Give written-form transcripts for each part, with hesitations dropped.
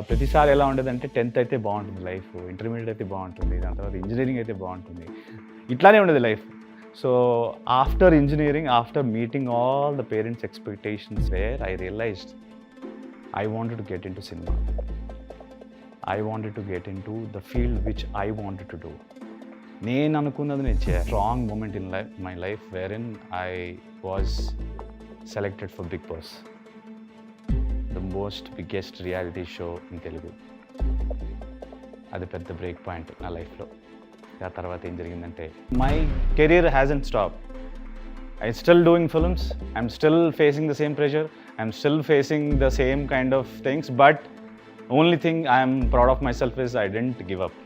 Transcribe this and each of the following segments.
ప్రతిసారి ఎలా ఉండేదంటే 10th అయితే బాగుంటుంది లైఫ్, ఇంటర్మీడియట్ అయితే బాగుంటుంది, దాని తర్వాత ఇంజినీరింగ్ అయితే బాగుంటుంది, ఇట్లానే ఉండేది life. So after engineering, after meeting all the parents expectations where I realised I wanted to get into cinema. I wanted to get into the field which I wanted to do. నేను అనుకున్నది నేను చేయాలి. Strong moment in my life where in I was selected for Bigg Boss, the most biggest reality show in Telugu. అది పెద్ద break point నా లైఫ్లో. ఆ తర్వాత ఏం జరిగిందంటే my career hasn't stop. I still doing films, I'm still facing the same pressure, I'm still facing the same kind of things, but only thing I'm proud of myself is I didn't give up.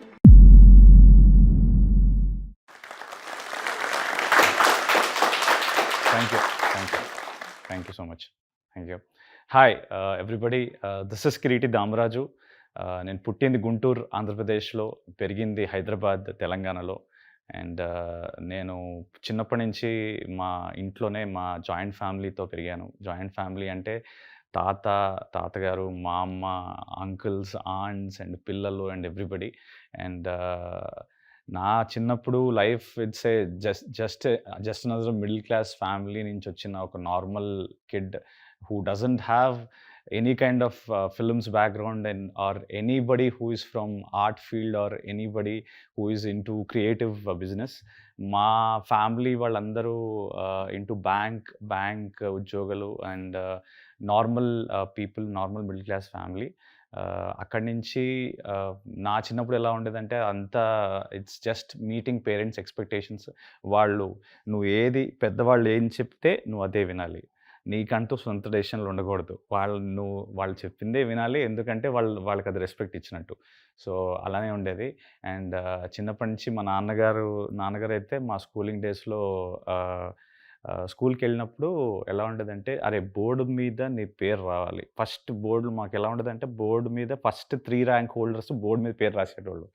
Thank you so much. Thank you. Hi, everybody. This is Kireeti Damaraju. నేను పుట్టింది గుంటూరు, ఆంధ్రప్రదేశ్లో, పెరిగింది హైదరాబాద్, తెలంగాణలో. And నేను చిన్నప్పటి నుంచి మా ఇంట్లోనే మా జాయింట్ ఫ్యామిలీతో పెరిగాను. జాయింట్ ఫ్యామిలీ అంటే తాతగారు, మా అమ్మ, అంకుల్స్, ఆంట్స్ అండ్ పిల్లలు అండ్ ఎవ్రీబడి. అండ్ నా చిన్నప్పుడు life it's a just another middle class family నుంచి వచ్చిన ఒక normal kid who doesn't have any kind of films background or anybody who is from art field or anybody who is into creative business. మా family వాళ్ళందరూ into bank ఉద్యోగాలు and normal people, normal middle class family. అక్కడి నుంచి నా చిన్నప్పుడు ఎలా ఉండేదంటే అంతా it's just meeting parents expectations. నువ్వు పెద్దవాళ్ళు ఏం చెప్తే నువ్వు అదే వినాలి, నీకంటూ సొంత డెసిషన్లు ఉండకూడదు, వాళ్ళు చెప్పిందే వినాలి, ఎందుకంటే వాళ్ళకి అది రెస్పెక్ట్ ఇచ్చినట్టు. సో అలానే ఉండేది. అండ్ చిన్నప్పటి నుంచి మా నాన్నగారు అయితే మా స్కూలింగ్ డేస్లో స్కూల్కి వెళ్ళినప్పుడు ఎలా ఉండేదంటే, అరే బోర్డు మీద నీ పేరు రావాలి ఫస్ట్. మాకు ఎలా ఉండేదంటే బోర్డు మీద ఫస్ట్ 3 ర్యాంక్ హోల్డర్స్ బోర్డు మీద పేరు రాసేటోళ్ళు.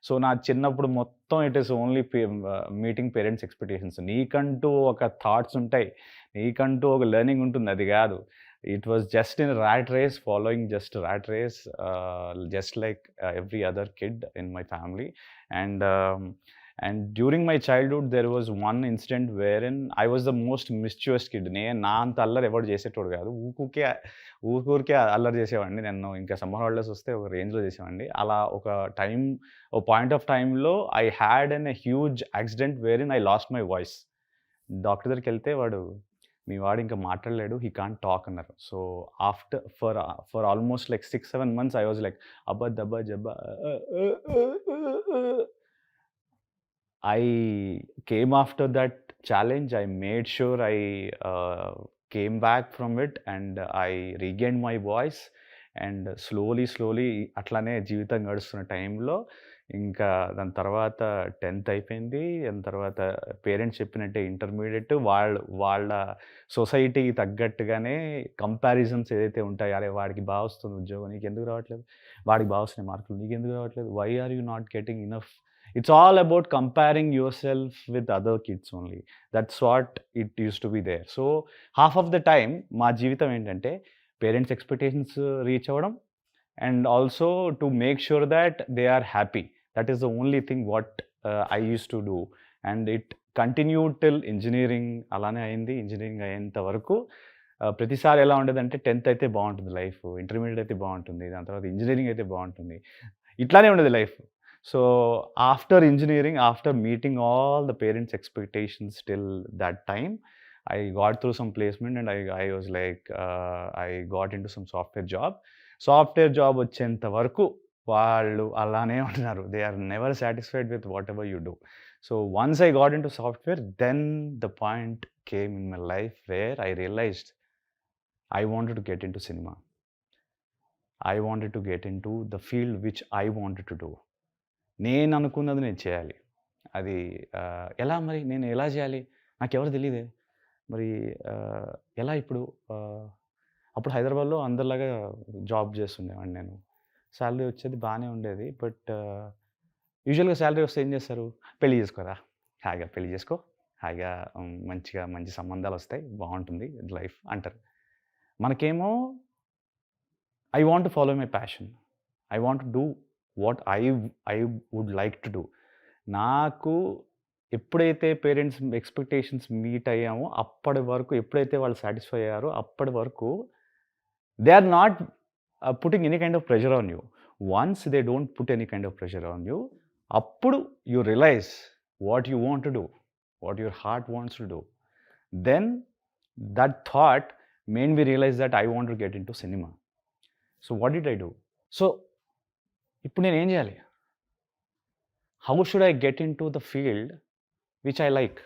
సో నా చిన్నప్పుడు మొత్తం it is only meeting parents expectations. నీకంటూ ఒక థాట్స్ ఉంటాయి, నీకంటూ ఒక లెర్నింగ్ ఉంటుంది, అది కాదు. It was just in rat race, following just rat race, just like every other kid in my family. And during my childhood there was one incident wherein I was the most mischievous kid. నా అంత అల్లరి ఎవరు చేసేటోడు కాదు. ఊరికే అల్లరి చేసేవాడిని. నేను ఇంకా సమ్మర్ హాలిడేస్ వస్తే ఒక రేంజ్లో చేసేవాడిని. అలా ఓ పాయింట్ ఆఫ్ టైంలో I had a huge accident wherein I lost my voice. Doctor దగ్గరికి వెళ్తే మీ వాడు ఇంకా మాట్లాడలేడు, హీ కాంట్ టాక్ అన్నారు. So for almost like 6-7 months I was like అబ్బా దబ్బా జబ్బా. I came after that challenge. I made sure I came back from it and I regained my voice. And slowly అట్లానే జీవితం గడుస్తున్న టైంలో ఇంకా దాని తర్వాత 10th అయిపోయింది. దాని తర్వాత పేరెంట్స్ చెప్పినట్టే ఇంటర్మీడియట్. వాళ్ళ సొసైటీకి తగ్గట్టుగానే కంపారిజన్స్ ఏదైతే ఉంటాయో, అరే వాడికి బాగా వస్తుంది ఉద్యోగం, నీకెందుకు రావట్లేదు, వాడికి బాగా వస్తున్నాయి మార్కులు, నీకెందుకు రావట్లేదు, why are you not getting enough. It's all about comparing yourself with other kids only. That's what it used to be there. So half of the time మా జీవితం ఏంటంటే పేరెంట్స్ ఎక్స్పెక్టేషన్స్ రీచ్ అవ్వడం and also to make sure that they are happy. That is the only thing what I use to do. And it continued till engineering. అలానే అయింది. Engineering అయ్యేంత వరకు ప్రతిసారి ఎలా ఉండేదంటే 10th అయితే బాగుంటుంది లైఫ్, ఇంటర్మీడియట్ అయితే బాగుంటుంది, దాని తర్వాత ఇంజనీరింగ్ అయితే బాగుంటుంది, ఇట్లానే ఉండేది life. So after engineering, after meeting all the parents' expectations till that time, I got through some placement and I was like, I got into some software job. Software job వచ్చేంత వరకు వాళ్ళు అలానే ఉన్నారు. They are never satisfied with whatever you do. So once I got into software, then the point came in my life where I realized I wanted to get into cinema. I wanted to get into the field which I wanted to do. నేను అనుకున్నది నేను చేయాలి. అది నేను ఎలా చేయాలి, నాకెవరు తెలీదే. మరి ఎలా ఇప్పుడు అప్పుడు హైదరాబాద్లో అందరిలాగా జాబ్ చేస్తుండేవాడిని నేను. శాలరీ వచ్చేది బాగానే ఉండేది. బట్ యూజువల్గా శాలరీ వస్తే ఏం చేస్తారు, పెళ్లి చేసుకోరా, హాయిగా పెళ్లి చేసుకో, హాయిగా మంచి సంబంధాలు వస్తాయి, బాగుంటుంది లైఫ్ అంటారు. మనకేమో I want to follow my passion. I want do what I would like to do. నాకు ఎప్పుడైతే పేరెంట్స్ ఎక్స్‌పెక్టేషన్స్ మీట్ అయ్యామో అప్పటి వరకు, ఎప్పుడైతే వాళ్ళు సాటిస్ఫై అయ్యారో అప్పటి వరకు they are not putting any kind of pressure on you. Once they don't put any kind of pressure on you, అప్పుడు you realise what you want to do, what your heart wants to do. Then that thought made me realise that I want to get into cinema. So what did I do? So ఇప్పుడు నేనేం చేయాలి? How should I get into the field which I like?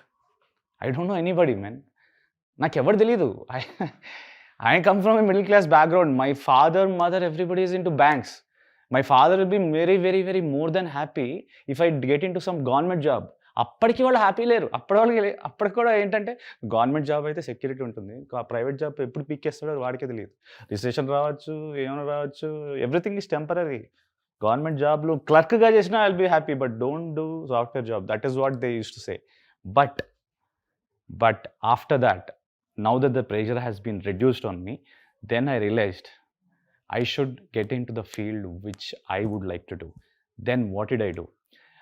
I don't know anybody man. నాకెవరు తెలీదు. I come from a middle class background. My father, mother, everybody is into banks. My father will be very, very, very more than happy if I get into some government job. అప్పటికి వాళ్ళు happy లేరు. అప్పటికి కూడా ఏంటంటే government job అయితే security ఉంటుంది. Private job ఎప్పుడు పీకేస్తాడో వాడికే తెలియదు. రిజిస్ట్రేషన్ రావచ్చు, ఏమైనా రావచ్చు. Everything is temporary. గవర్నమెంట్ జాబ్‌లో క్లర్క్‌గా చేసినా I will be happy. But don't do software job. That is what they used to say. But after that, now that the pressure has been reduced on me, then I realized I should get into the field which I would like to do. Then what did I do?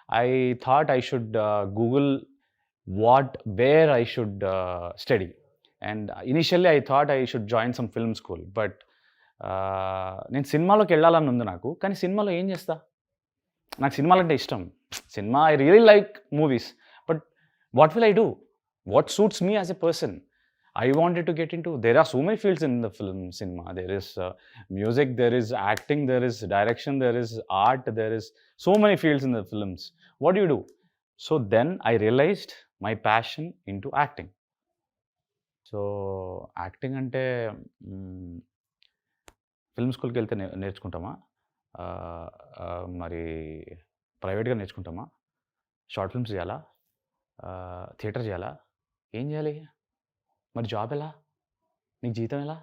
I thought I should Google where I should study. And initially I thought I should join some film school. But నేను సినిమాలోకి వెళ్ళాలని ఉంది నాకు. కానీ సినిమాలో ఏం చేస్తా? నాకు సినిమాలంటే ఇష్టం. Cinema I really like movies. But what will I do? What suits me as a person? I wanted to get into. There are so many fields in the film cinema. There is music, there is acting, there is direction, there is art, there is so many fields in the films. What do you do? So then I realized my passion into acting. So acting ante film school ki velte నేర్చుకుంటామా? మరి ప్రైవేట్‌గా నేర్చుకుంటామా? Short films చేయాలా? Theatre చేయాలా? ఏం చేయాలి? మరి job ఎలా? నీకు జీతం ఎలా?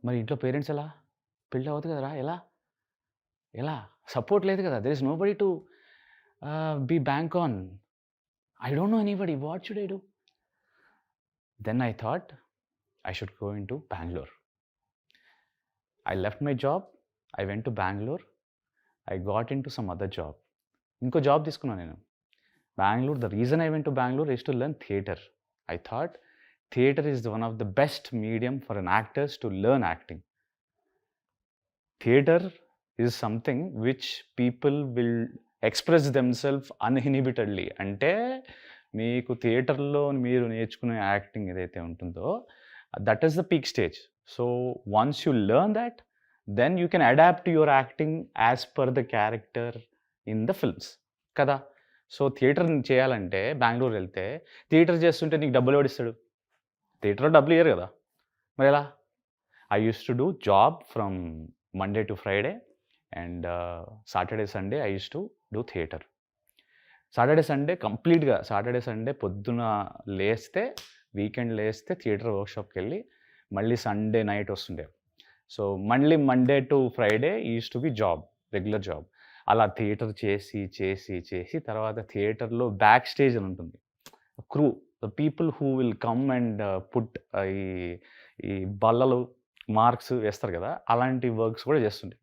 మరి ఇంట్లో పేరెంట్స్ ఎలా? పెళ్లి అవ్వదు కదరా! ఎలా? సపోర్ట్ లేదు కదా! There is nobody to be bank on. I don't know anybody. What should I do? Then I thought I should go into Bangalore. I left my job. I went to Bangalore. I got into some other job. ఇంకో job తీసుకున్నాను నేను. Bangalore, the reason I went to Bangalore is to learn theatre. I thought theatre is one of the best medium for an actors to learn acting. Theatre is something which people will express themselves uninhibitedly. అంటే మీకు థియేటర్‌లో మీరు నేర్చుకునే acting ఏదైతే ఉంటుందో that is the peak stage. So once you learn that, then you can adapt your acting as per the character in the films. కదా! So theatre చేయాలంటే బెంగుళూరు వెళ్తే థియేటర్ చేస్తుంటే నీకు డబ్బులు ఎవడిస్తాడు? థియేటర్‌లో డబ్బులు ఇయ్యరు కదా! మరి ఎలా? I used to do job from Monday to Friday and Saturday, Sunday I used to do theatre. Saturday, Sunday కంప్లీట్‌గా సాటర్డే, సండే పొద్దున లేస్తే, వీకెండ్ లేస్తే థియేటర్ వర్క్‌షాప్‌కెళ్ళి మళ్ళీ సండే నైట్ వస్తుండే. సో మళ్ళీ Monday to Friday used to be job, regular job. అలా theatre చేసి తర్వాత థియేటర్‌లో బ్యాక్ స్టేజ్ అని ఉంటుంది. Crew, the people who will come and put ఈ బల్లలు, మార్క్స్ వేస్తారు కదా! అలాంటి వర్క్స్ కూడా చేస్తుండే.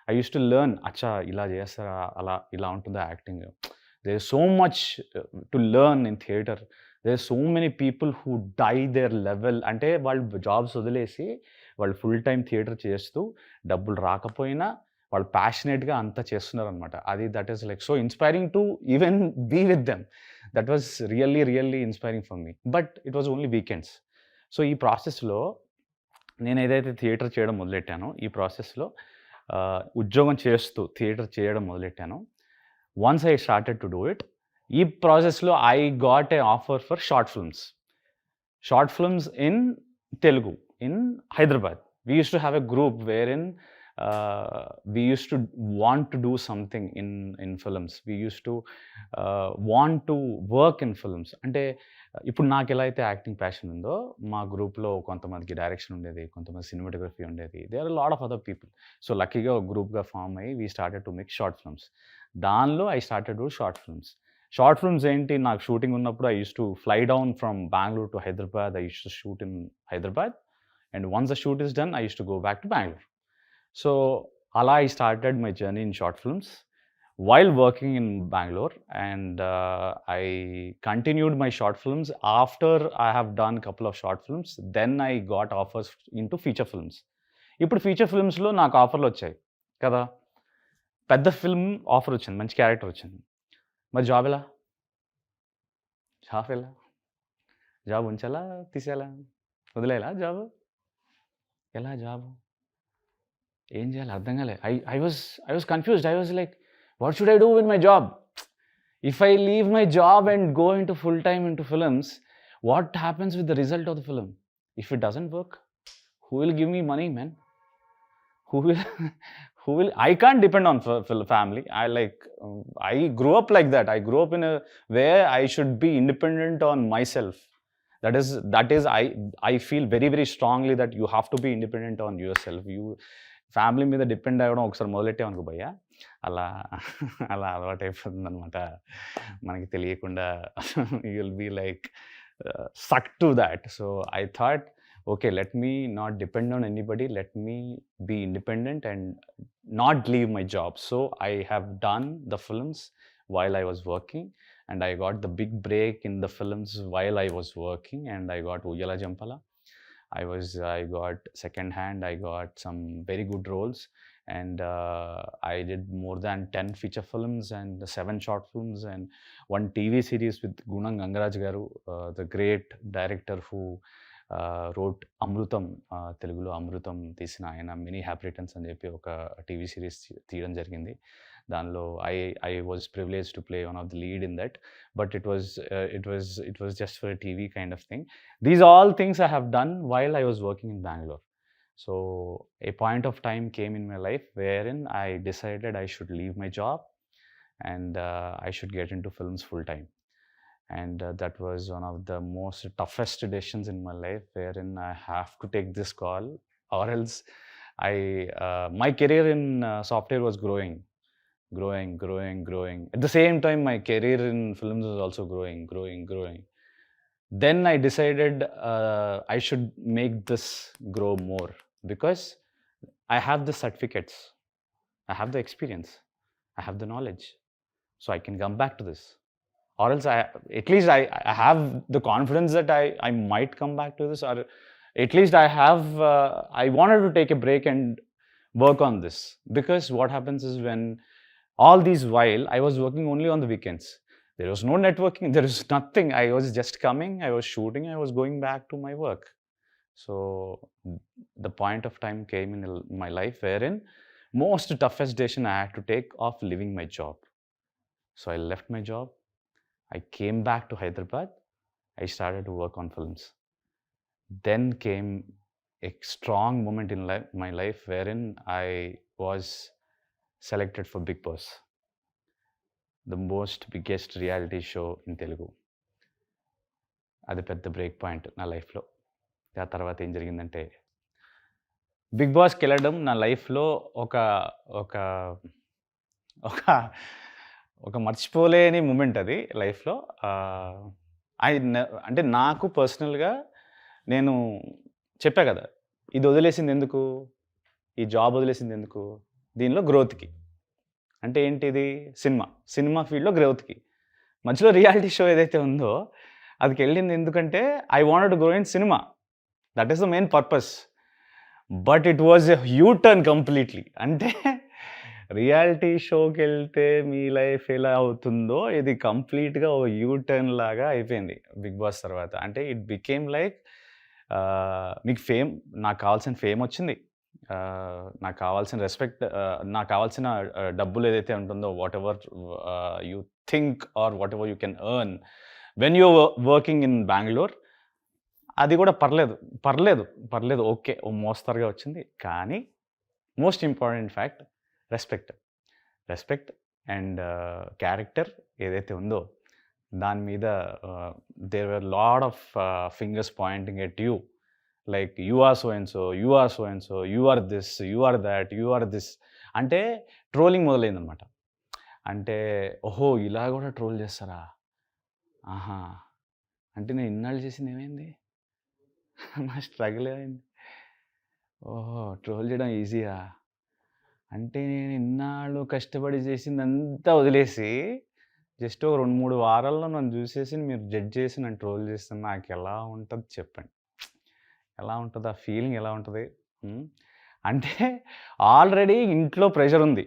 ఐ యూజ్డ్ టు లెర్న్ అచ్చా ఇలా చేస్తారా? అలా ఇలా ఉంటుందా acting? There is so much to learn in theatre. There are so many people who die their level. అంటే వాళ్ళు జాబ్స్ వదిలేసి వాళ్ళు ఫుల్ టైమ్ థియేటర్ చేస్తూ డబ్బులు రాకపోయినా వాళ్ళు ప్యాషనేట్‌గా అంతా చేస్తున్నారనమాట. That is like so inspiring to even be with them. That was really inspiring for me. But it was only weekends. So ఈ ప్రాసెస్‌లో నేను ఏదైతే థియేటర్ చేయడం మొదలెట్టానో, ఈ ప్రాసెస్‌లో ఉద్యోగం చేస్తూ థియేటర్ చేయడం మొదలెట్టానో, once I started to do it, ఈ ప్రాసెస్‌లో I got a offer for short films in Telugu, in Hyderabad. We used to have a group wherein we used to want to do something in films. We used to want to work in films. అంటే ఇప్పుడు నాకెలా అయితే acting passion ఉందో, మా గ్రూప్‌లో కొంతమందికి direction ఉండేది, కొంతమంది సినిమాటోగ్రఫీ ఉండేది. There are lot of other people. So లక్కీగా ఒక గ్రూప్‌గా ఫార్మ్ అయ్యి we started to make short films. దానిలో I started to short films. Short films ఏంటి, నాకు షూటింగ్ ఉన్నప్పుడు I used to fly down from Bangalore to Hyderabad. I used to shoot in Hyderabad. And once the shoot is done, I used to go back to Bangalore. So అలా I started my journey in short films while working in Bangalore, and I continued my short films. After I have done a couple of short films, then I got offers into feature films. ఇప్పుడు feature ఫిల్మ్స్‌లో నాకు ఆఫర్‌లొచ్చాయి కదా! పెద్ద film ఆఫరొచ్చింది. మంచి character వచ్చింది. మరి job ఎలా? Job ఎలా? Job ఉంచాలా? తీసేయాలా? వదిలేయాలా జాబు? ఎలా జాబు? ఏం చేయాలి అర్థం కాలే. I was confused. I was like, what should I do with my job? If I leave my job and go into full time into films, what happens with the result of the film? If it doesn't work, who will give me money, man? Who will who will I can't depend on family. I grew up like that. I grew up in a where I should be independent on myself. That is I feel very very strongly that you have to be independent on yourself. You family మీద depend అవ్వడం ఒకసారి మొదలెట్టామనుకో భయ్యా, అలా అలా అలవాటైపోతుందనమాట. మనకి తెలియకుండా you will be like stuck to that. So I thought, okay, let me not depend on anybody. Let me be independent and not leave my job. So I have done the films while I was working, and I got the big break in the films while I was working, and I got Ujala Jampala. I got second hand. I got some very good roles, and I did more than 10 feature films and 7 short films and 1 TV series with Gunam Gangaraj garu, the great director who wrote Amrutam, Telugulo Amrutam తీసిన ఆయన mini happy returns అని చెప్పి ఒక TV series తీయడం జరిగింది. దానిలో I was privileged to play one of the lead in that, but it was just for a TV kind of thing. These all things I have done while I was working in Bangalore. So a point of time came in my life wherein I decided I should leave my job and I should get into films full time. And that was one of the most toughest decisions in my life, wherein I have to take this call, or else my career in software was growing. At the same time, my career in films was also growing. Then I decided I should make this grow more, because I have the certificates, I have the experience, I have the knowledge, so I can come back to this. Or else at least I have the confidence that I might come back to this, or at least I wanted to take a break and work on this. Because what happens is, when all these while I was working only on the weekends, there was no networking, there was nothing. I was just coming, I was shooting, I was going back to my work. So the point of time came in my life wherein most toughest decision I had to take of leaving my job. So I left my job, I came back to Hyderabad, I started to work on films. Then came a strong moment in my life wherein I was selected for Big Boss, the most biggest reality show in Telugu. అది పెద్ద break point నా లైఫ్లో. ఆ తర్వాత ఏం జరిగిందంటే, big బాస్కి వెళ్ళడం నా లైఫ్లో ఒక ఒక ఒక ఒక మర్చిపోలేని మూమెంట్ అది లైఫ్లో. అంటే నాకు పర్సనల్గా నేను చెప్పా కదా, ఇది వదిలేసింది ఎందుకు, ఈ జాబ్ వదిలేసింది ఎందుకు, దీనిలో గ్రోత్కి. అంటే ఏంటిది, సినిమా ఫీల్డ్లో గ్రోత్కి. మధ్యలో రియాలిటీ షో ఏదైతే ఉందో అదికి వెళ్ళింది ఎందుకంటే, I wanted to grow in cinema. That is the main purpose. But it was a you turn completely. అంటే రియాలిటీ షోకి వెళ్తే మీ లైఫ్ ఎలా అవుతుందో, ఇది కంప్లీట్గా ఓ యూ టర్న్ లాగా అయిపోయింది బిగ్ బాస్ తర్వాత. అంటే ఇట్ బికేమ్ లైక్, మీకు నాకు కావాల్సిన ఫేమ్ వచ్చింది, నాకు కావాల్సిన రెస్పెక్ట్, నాకు కావాల్సిన డబ్బులు ఏదైతే ఉంటుందో, whatever you think or whatever you can earn when you working in Bengaluru, అది కూడా పర్లేదు, ఓకే, ఓ మోస్తరుగా వచ్చింది. కానీ most important fact, respect and character ఏదైతే ఉందో దాని మీద there were lot of fingers pointing at you, like you are so and so, you are this, you are that, you are this. అంటే ట్రోలింగ్ మొదలైందనమాట. అంటే ఓహో, ఇలా కూడా ట్రోల్ చేస్తారా, ఆహా, అంటే నేను ఇన్నాళ్ళు చేసింది ఏమైంది, నా స్ట్రగుల్ ఏమైంది, ఓహో ట్రోల్ చేయడం ఈజీయా, అంటే నేను ఇన్నాళ్ళు కష్టపడి చేసిందంతా వదిలేసి జస్ట్ ఓ 2, 3 వారాల్లో నన్ను చూసేసి మీరు జడ్జ్ చేసి నన్ను ట్రోల్ చేస్తే నాకెలా ఉంటది చెప్పండి? ఎలా ఉంటది? ఆ ఫీలింగ్ ఎలా ఉంటది? హ్మ్. అంటే ఆల్రెడీ ఇంట్లో ప్రెషరుంది.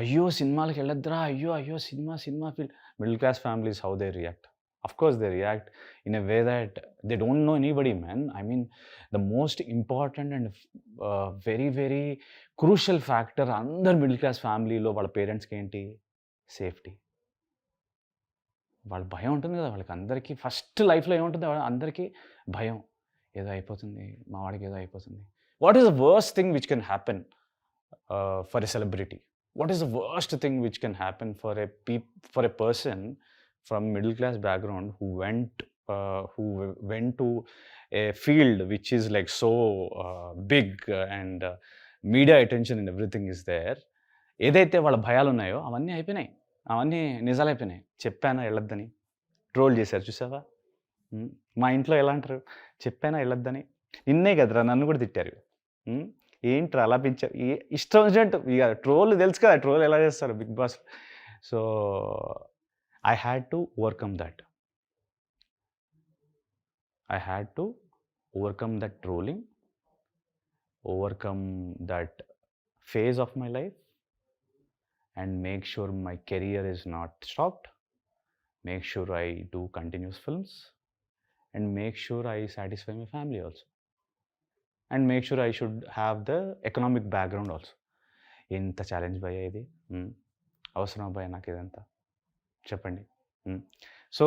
అయ్యో! సినిమాలకెళ్ళొద్దురా! అయ్యో! అయ్యో! Cinema, cinema feel middle class families how they react. Of course they react in a way that they don't know anybody, man. I mean, the most important and very, very crucial factor అందరు middle class ఫ్యామిలీలో వాళ్ళ పేరెంట్స్‌కేంటి? Safety. వాళ్ళ భయం ఉంటుంది గదా! వాళ్ళకందరికీ first లైఫ్‌లో ఏముంటుంది అందరికీ భయం. ఏదో అయిపోతుంది. మా వాడికి ఏదో అయిపోతుంది. What is the worst thing which can happen for a celebrity? What is the worst thing which can happen for a person from middle class background who went to a field which is like so big and media attention and everything is there. ఏదైతే వాళ్ళ భయాలున్నాయో అవన్నీ అయిపోయినాయి. అవన్నీ నిజాలయిపోయినాయి. చెప్పానా ఎళ్ళొద్దని. Troll చేశారు చూసావా? మా ఇంట్లో ఎలా అంటారు? చెప్పానా ఎళ్ళొద్దని. నిన్నే కదరా నన్ను కూడా తిట్టారు. ఏంట్రా అలా పెంచావు? ఇష్టం వచ్చినట్టు ఇక ట్రోల్ తెలుసు కదా! ట్రోల్ ఎలా చేస్తారు 'Bigg Boss'. So, I had to overcome that. I had to overcome that trolling, overcome that phase of my life, and make sure my career is not stopped, make sure I do continuous films, and make sure I satisfy my family also, and make sure I should have the economic background also. ఎంత challenge భయ్యా ఇది. అవసరమా భయ్యా నాకు ఇదంతా చెప్పండి. So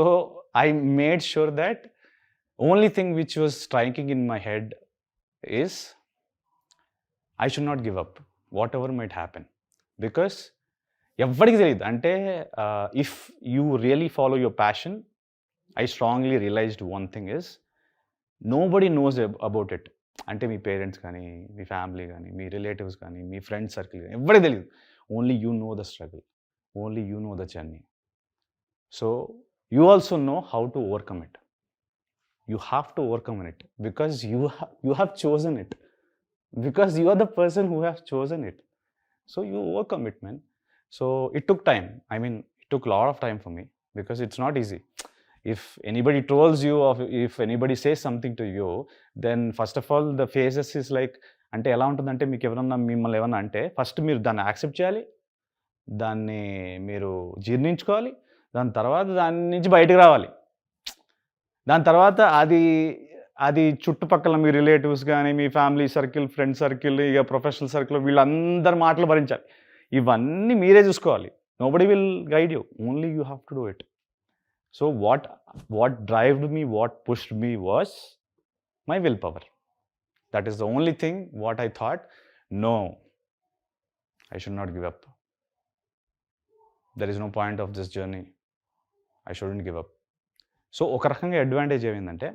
I made sure that only thing which was striking in my head is I should not give up whatever might happen. Because ఎవ్వడికి తెలియదు. అంటే if you really follow your passion, I strongly realised one thing is nobody knows about it. అంటే మీ parents కానీ, మీ family కానీ, మీ relatives కానీ, మీ friends circle కానీ ఎవ్వడికి తెలియదు. Only you know the struggle, only you know the journey. So you also know how to overcome it. You have to overcome it because you have chosen it, because you are the person who has chosen it. So you overcome it, man. So it took time. I mean, it took a lot of time for me because it's not easy. If anybody trolls you or if anybody says something to you, then first of all the phases is like, అంటే ఎలా ఉంటుందంటే మీకు ఎవరన్నా మిమ్మల్ని ఏమన్నా అంటే first మీరు దాన్ని యాక్సెప్ట్ చేయాలి, దాన్ని మీరు జీర్ణించుకోవాలి, దాని తర్వాత దాని నుంచి బయటకు రావాలి. దాని తర్వాత అది చుట్టుపక్కల మీ రిలేటివ్స్ కానీ, మీ ఫ్యామిలీ సర్కిల్, ఫ్రెండ్ సర్కిల్, ఇక ప్రొఫెషనల్ సర్కిల్ వీళ్ళందరి మాటలు భరించాలి. ఇవన్నీ మీరే చూసుకోవాలి. Nobody will guide you. Only you have to do it. So what drived me, what pushed me was my will power. That is the only thing what I thought, no, I should not give up. There is no point of this journey. I shouldn't give up. So ఒక రకంగా advantage ఏమైందంటే,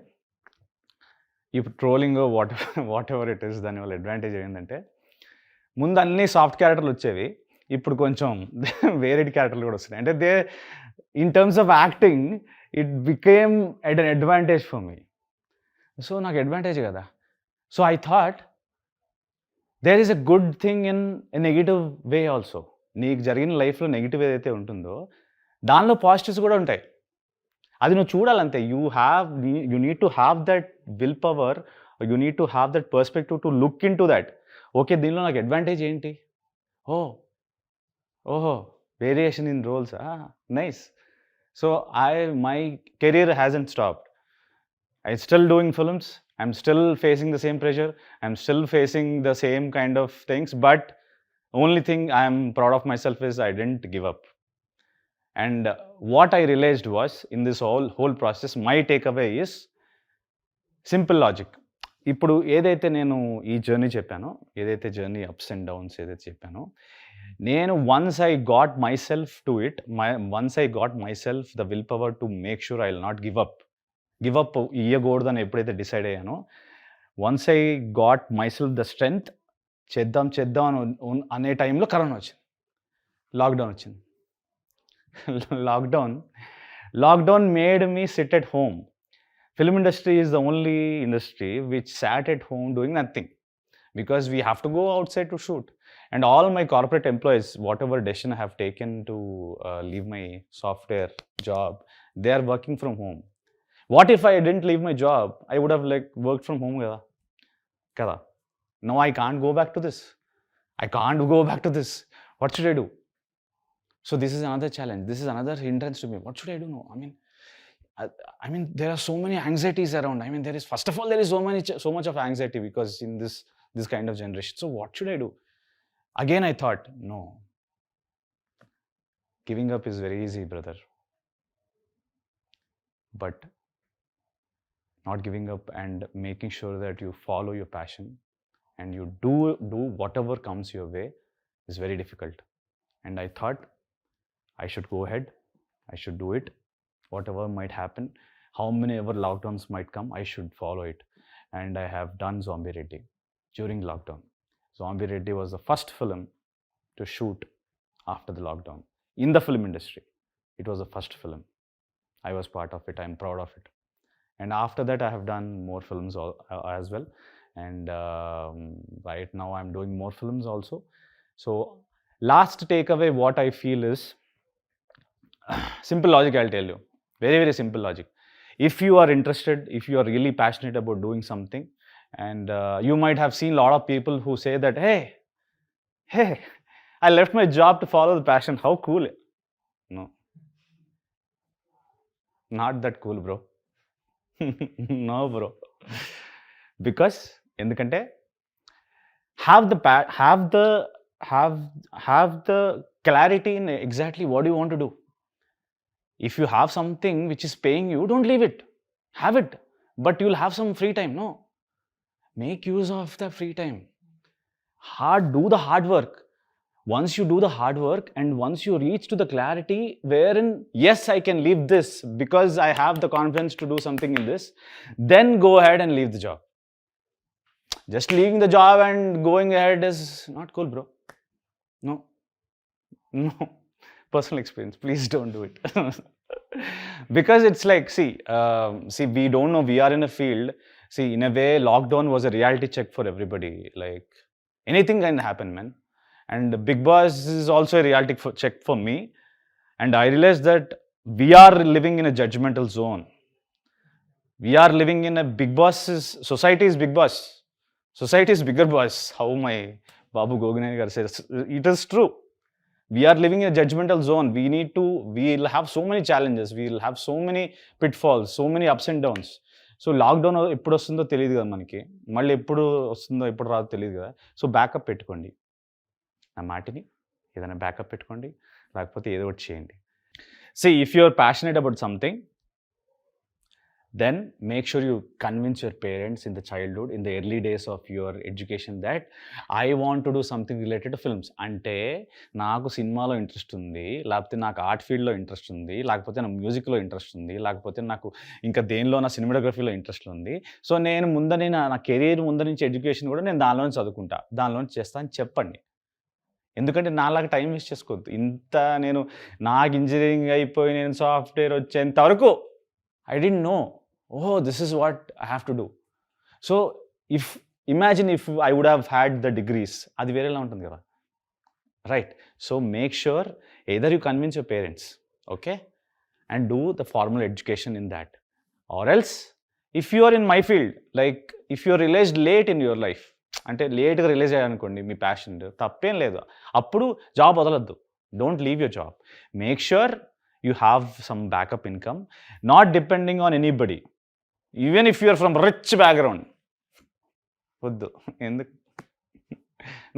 ఇప్పుడు trolling what ever it is దానివల్ల advantage ఏమైందంటే, ముందు అన్ని soft క్యారెక్టర్లు వచ్చేవి, ఇప్పుడు కొంచెం వేరేడ్ క్యారెక్టర్లు కూడా వస్తున్నాయి. అంటే in terms of acting it became at an advantage for me. So నాకు అడ్వాంటేజ్ కదా. So I thought there is a good thing in a negative way also. నీకు జరిగిన లైఫ్లో నెగిటివ్ ఏదైతే ఉంటుందో దానిలో పాజిటివ్స్ కూడా ఉంటాయి. అది నువ్వు చూడాలంతే. You need to have that will power, you need to have that perspective to look in to that. Okay, దీనిలో నాకు అడ్వాంటేజ్ ఏంటి? ఓహో variation in roles, nice. So my career hasn't stopped. I still doing films, I'm still facing the same pressure, I'm still facing the same kind of things, but only thing I'm proud of myself is I didn't give up. And what I realized was, in this whole process, my takeaway is simple logic. ఇప్పుడు ఏదైతే నేను ఈ journey చెప్పానో, ఏదైతే journey ups and downs ఏదైతే చెప్పానో, నేను once I got myself to it, once I got myself the will power to make sure I will not give up ఇయ్యకూడదని ఎప్పుడైతే డిసైడ్ అయ్యానో, once I got myself the strength, చేద్దాం అనే టైంలో corona వచ్చింది, lockdown వచ్చింది. Lockdown made me sit at home. Film industry is the only industry which sat at home doing nothing because we have to go outside to shoot. And all my corporate employees, whatever decision I have taken to leave my software job, they are working from home. What if I didn't leave my job? I would have like worked from home kada. No, I can't go back to this. I can't go back to this. What should I do? So this is another challenge. This is another hindrance to me. What should I do now? I mean, there are so many anxieties around. I mean, there is, first of all, there is so much of anxiety because in this kind of generation. So what should I do? Again, I thought, no. Giving up is very easy, brother. But not giving up and making sure that you follow your passion and you do whatever comes your way is very difficult. And I thought I should go ahead. I should do it. Whatever might happen, how many ever lockdowns might come, I should follow it. And I have done Zombie Reddy during lockdown. Zombie Reddy was the first film to shoot after the lockdown in the film industry. It was the first film. I was part of it. I'm proud of it. And after that, I have done more films as well. And right now, I'm doing more films also. So last takeaway, what I feel is, simple logic, I'll tell you. Very, very simple logic. If you are interested, if you are really passionate about doing something, and you might have seen a lot of people who say that, hey, I left my job to follow the passion. How cool. No. Not that cool, bro. No, bro. Because, ఎందుకంటే have the clarity in exactly what you want to do. If you have something which is paying you, don't leave it. Have it. But you'll have some free time. No. Make use of the free time. Do the hard work. Once you do the hard work and once you reach to the clarity wherein, yes, I can leave this because I have the confidence to do something in this, then go ahead and leave the job. Just leaving the job and going ahead is not cool, bro. No. Personal experience. Please don't do it. Because it's like, see, we don't know. We are in a field. See, in a way, lockdown was a reality check for everybody. Like, anything can happen, man. And Big Boss is also a reality check for me. And I realized that we are living in a judgmental zone. We are living in a Big Boss. Society is Big Boss. Society is bigger boss. How my Babu Gogineni garu says. It is true. We are living in a judgmental zone. We'll have so many challenges. We'll have so many pitfalls, so many ups and downs. So lockdown ఎప్పుడు వస్తుందో తెలియదు కదా మనకి, మళ్ళీ ఎప్పుడు వస్తుందో ఎప్పుడు రాదో తెలియదు కదా. సో బ్యాకప్ పెట్టుకోండి, నా మాటిని ఏదైనా బ్యాకప్ పెట్టుకోండి, లేకపోతే ఏదో ఒకటి చేయండి. See, if you are passionate about something, then make sure you convince your parents in the childhood, in the early days of your education, that I want to do something related to films. అంటే నాకు సినిమాలో interest ఉంది, లేకపోతే నాకు art ఫీల్డ్లో interest ఉంది, లేకపోతే నాకు మ్యూజిక్లో ఇంట్రెస్ట్ ఉంది, లేకపోతే నాకు ఇంకా దేనిలో నా సినిమాటోగ్రఫీలో ఇంట్రెస్ట్ ఉంది. సో నేను ముందని నా కెరీర్ ముందు నుంచి ఎడ్యుకేషన్ కూడా నేను దానిలో చదువుకుంటా, దానిలో చేస్తా అని చెప్పండి. ఎందుకంటే నాలాగా టైం వేస్ట్ చేసుకోవద్దు. నాకు ఇంజనీరింగ్ అయిపోయి నేను సాఫ్ట్వేర్ వచ్చేంత వరకు I didn't know, this is what I have to do. So imagine if I would have had the degrees, అది వేరేలా ఉంటుంది కదా, right? So make sure either you convince your parents, okay, and do the formal education in that, or else if you are in my field, like if you are realized late in your life, అంటే లేట్గా release అయ్యారనుకోండి మీ passion, తప్పేం లేదు, అప్పుడు job వదలొద్దు. Don't leave your job. Make sure you have some backup income, not depending on anybody. Even if you are from rich background,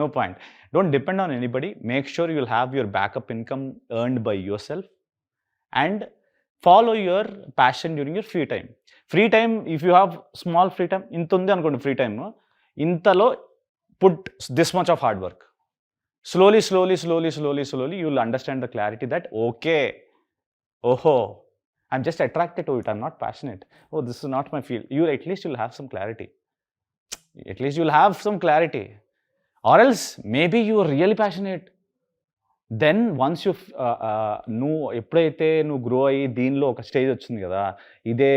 no point. Don't depend on anybody. Make sure you'll have your backup income earned by yourself, and follow your passion during your free time. Free time, if you have small free time, intundi anukondi free time, intalo put this much of hard work. Slowly you will understand the clarity that, okay, I'm just attracted to it, I'm not passionate. This is not my field. At least you'll have some clarity. Or else maybe you are really passionate. Then once you నువ్వు ఎప్పుడైతే నువ్వు grow అయ్యి దీనిలో ఒక stage వచ్చింది కదా, ఇదే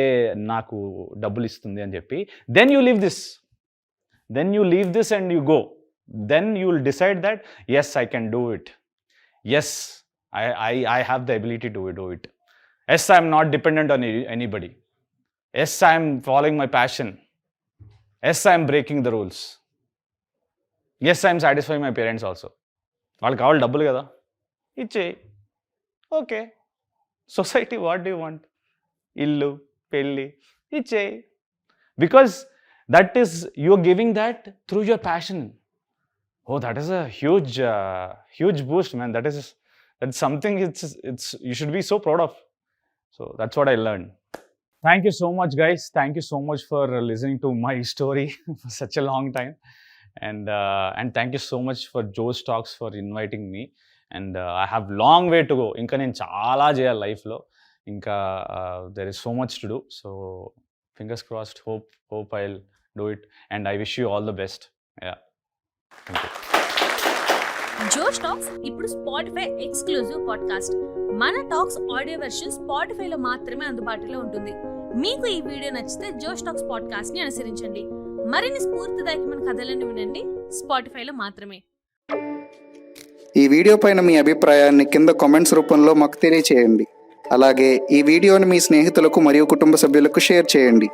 నాకు డబ్బులు ఇస్తుంది అని చెప్పి, then you leave this and you go. then you will decide that, yes, I can do it. Yes, I have the ability to do it. Yes, I'm not dependent on anybody. Yes, I'm following my passion. Yes, I'm breaking the rules. Yes, I'm satisfying my parents also. వాళ్ళకి కావాలి డబ్బులు కదా, ఇచ్చేయి. Okay, society what do want, ఇల్లు పెళ్ళి ఇచ్చేయి. Because that is you're giving that through your passion. Oh, that is a huge boost, man. That's something it's you should be so proud of. So that's what I learned. Thank you so much, guys. Thank you so much for listening to my story for such a long time. And thank you so much for Joe's Talks for inviting me. And I have long way to go. Inka nen chaala cheyali life lo. Inka there is so much to do. So fingers crossed. Hope I'll do it. And I wish you all the best. Yeah. జోష్ talks ఇప్పుడు Spotify exclusive podcast. మన talks audio version స్పాటిఫైలో మాత్రమే అందుబాటులో ఉంటుంది. మీకు ఈ video నచ్చితే జోష్ టాక్స్ పాడ్కాస్ట్ ని అనుసరించండి. మరిన్ని స్ఫూర్తిదాయకమైన కథలను వినండి స్పాటిఫైలో మాత్రమే. ఈ వీడియో పైన మీ అభిప్రాయాన్ని కింద కామెంట్స్ రూపంలో మాకు తెలియచేయండి. అలాగే ఈ వీడియోని మీ స్నేహితులకు మరియు కుటుంబ సభ్యులకు షేర్ చేయండి.